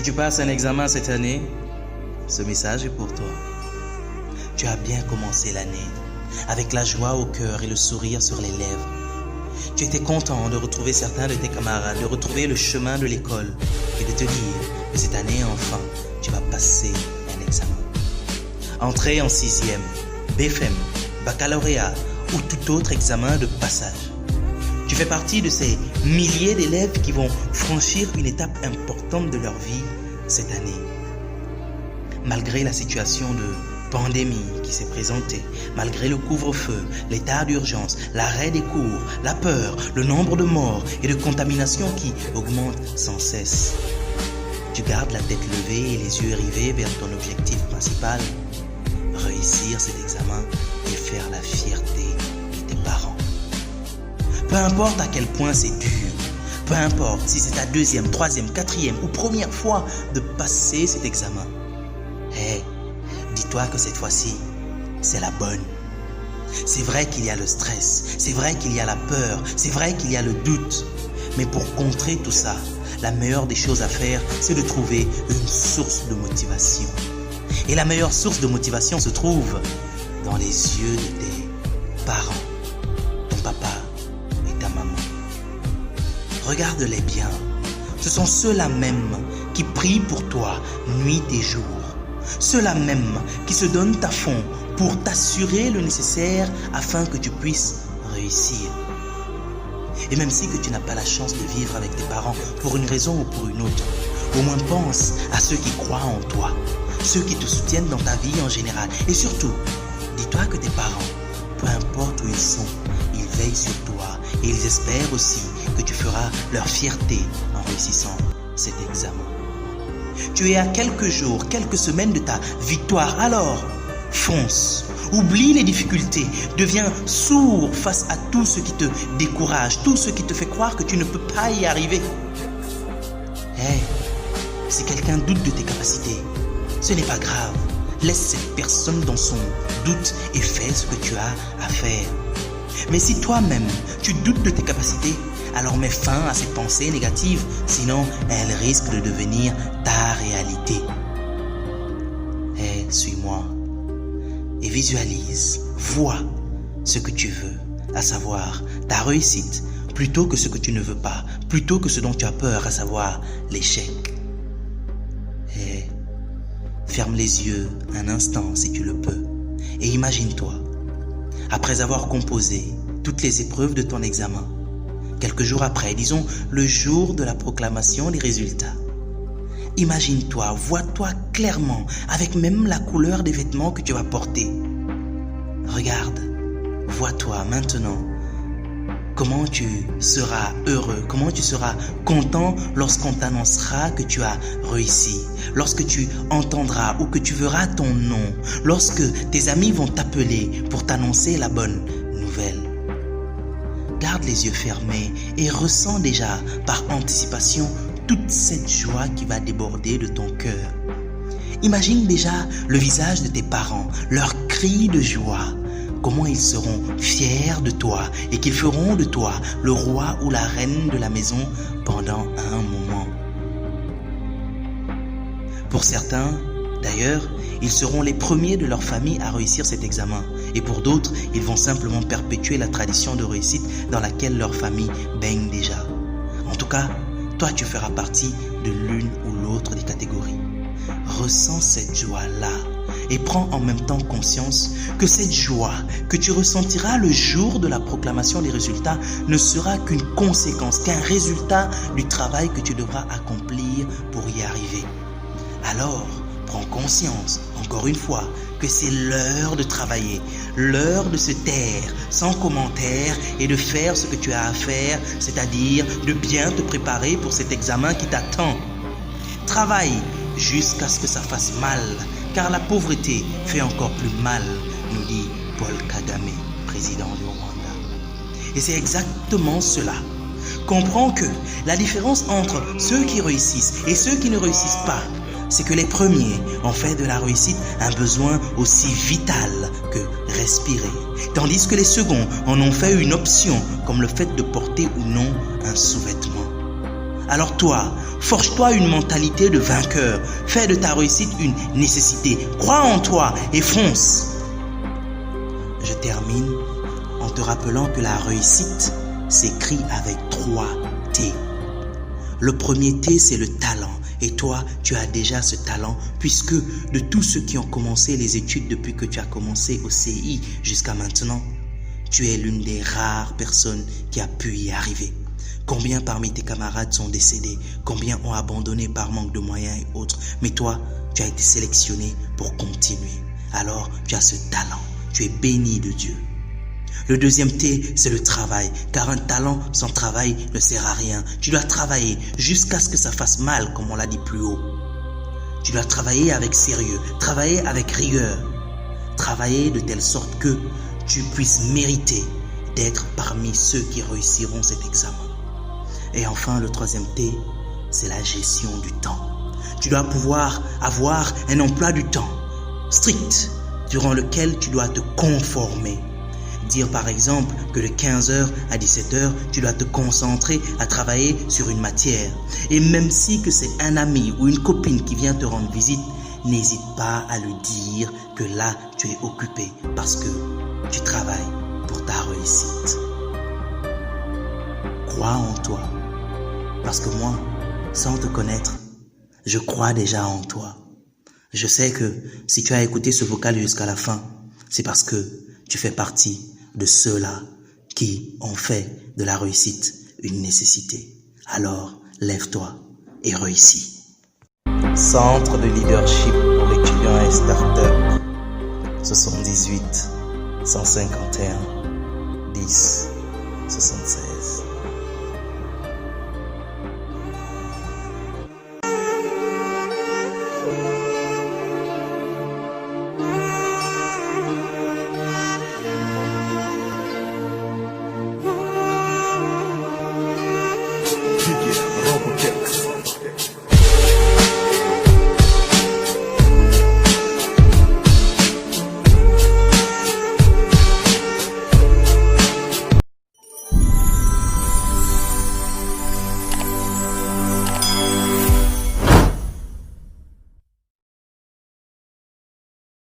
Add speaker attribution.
Speaker 1: Si tu passes un examen cette année, ce message est pour toi. Tu as bien commencé l'année, avec la joie au cœur et le sourire sur les lèvres. Tu étais content de retrouver certains de tes camarades, de retrouver le chemin de l'école et de te dire que cette année, enfin, tu vas passer un examen. Entrée en 6e, BFM, baccalauréat ou tout autre examen de passage. Tu fais partie de ces milliers d'élèves qui vont franchir une étape importante de leur vie cette année. Malgré la situation de pandémie qui s'est présentée, malgré le couvre-feu, l'état d'urgence, l'arrêt des cours, la peur, le nombre de morts et de contaminations qui augmentent sans cesse, tu gardes la tête levée et les yeux rivés vers ton objectif principal, réussir cet examen et faire la fierté de tes parents. Peu importe à quel point c'est dur, peu importe si c'est ta deuxième, troisième, quatrième ou première fois de passer cet examen, dis-toi que cette fois-ci, c'est la bonne. C'est vrai qu'il y a le stress, c'est vrai qu'il y a la peur, c'est vrai qu'il y a le doute. Mais pour contrer tout ça, la meilleure des choses à faire, c'est de trouver une source de motivation. Et la meilleure source de motivation se trouve dans les yeux de tes parents, ton papa et ta maman. Regarde-les bien. Ce sont ceux-là même qui prient pour toi nuit et jour. Ceux-là même qui se donnent à fond pour t'assurer le nécessaire afin que tu puisses réussir. Et même si que tu n'as pas la chance de vivre avec tes parents pour une raison ou pour une autre, au moins pense à ceux qui croient en toi, ceux qui te soutiennent dans ta vie en général. Et surtout, dis-toi que tes parents, peu importe où ils sont, ils veillent sur toi et ils espèrent aussi que tu feras leur fierté en réussissant cet examen. Tu es à quelques jours, quelques semaines de ta victoire, alors fonce, oublie les difficultés, deviens sourd face à tout ce qui te décourage, tout ce qui te fait croire que tu ne peux pas y arriver. Si quelqu'un doute de tes capacités, ce n'est pas grave, laisse cette personne dans son doute et fais ce que tu as à faire. Mais si toi-même, tu doutes de tes capacités, alors mets fin à ces pensées négatives, sinon elles risquent de devenir ta réalité. Suis-moi et visualise, vois ce que tu veux, à savoir ta réussite, plutôt que ce que tu ne veux pas, plutôt que ce dont tu as peur, à savoir l'échec. Ferme les yeux un instant si tu le peux et imagine-toi, après avoir composé toutes les épreuves de ton examen, quelques jours après, disons le jour de la proclamation des résultats, imagine-toi, vois-toi clairement, avec même la couleur des vêtements que tu vas porter. Regarde, vois-toi maintenant, comment tu seras heureux, comment tu seras content lorsqu'on t'annoncera que tu as réussi, lorsque tu entendras ou que tu verras ton nom, lorsque tes amis vont t'appeler pour t'annoncer la bonne nouvelle. Garde les yeux fermés et ressens déjà par anticipation toute cette joie qui va déborder de ton cœur. Imagine déjà le visage de tes parents, leurs cris de joie, comment ils seront fiers de toi et qu'ils feront de toi le roi ou la reine de la maison pendant un moment. Pour certains, d'ailleurs, ils seront les premiers de leur famille à réussir cet examen. Et pour d'autres, ils vont simplement perpétuer la tradition de réussite dans laquelle leur famille baigne déjà. En tout cas, toi, tu feras partie de l'une ou l'autre des catégories. Ressens cette joie-là et prends en même temps conscience que cette joie que tu ressentiras le jour de la proclamation des résultats ne sera qu'une conséquence, qu'un résultat du travail que tu devras accomplir pour y arriver. Alors, prends conscience, encore une fois, que c'est l'heure de travailler, l'heure de se taire sans commentaire et de faire ce que tu as à faire, c'est-à-dire de bien te préparer pour cet examen qui t'attend. Travaille jusqu'à ce que ça fasse mal, car la pauvreté fait encore plus mal, nous dit Paul Kagame, président du Rwanda. Et c'est exactement cela. Comprends que la différence entre ceux qui réussissent et ceux qui ne réussissent pas, c'est que les premiers ont fait de la réussite un besoin aussi vital que respirer, tandis que les seconds en ont fait une option, comme le fait de porter ou non un sous-vêtement. Alors toi, forge-toi une mentalité de vainqueur. Fais de ta réussite une nécessité. Crois en toi et fonce. Je termine en te rappelant que la réussite s'écrit avec 3 T. Le premier T, c'est le talent. Et toi, tu as déjà ce talent puisque de tous ceux qui ont commencé les études depuis que tu as commencé au CI jusqu'à maintenant, tu es l'une des rares personnes qui a pu y arriver. Combien parmi tes camarades sont décédés? Combien ont abandonné par manque de moyens et autres? Mais toi, tu as été sélectionné pour continuer. Alors, tu as ce talent. Tu es béni de Dieu. Le deuxième T, c'est le travail, car un talent sans travail ne sert à rien. Tu dois travailler jusqu'à ce que ça fasse mal, comme on l'a dit plus haut. Tu dois travailler avec sérieux, travailler avec rigueur, travailler de telle sorte que tu puisses mériter d'être parmi ceux qui réussiront cet examen. Et enfin, le troisième T, c'est la gestion du temps. Tu dois pouvoir avoir un emploi du temps strict, durant lequel tu dois te conformer. Dire par exemple que de 15h à 17h, tu dois te concentrer à travailler sur une matière. Et même si que c'est un ami ou une copine qui vient te rendre visite, n'hésite pas à lui dire que là, tu es occupé parce que tu travailles pour ta réussite. Crois en toi. Parce que moi, sans te connaître, je crois déjà en toi. Je sais que si tu as écouté ce vocal jusqu'à la fin, c'est parce que tu fais partie de ceux-là qui ont fait de la réussite une nécessité. Alors, lève-toi et réussis. Centre de leadership pour étudiants et start-up. 78 151 10 76.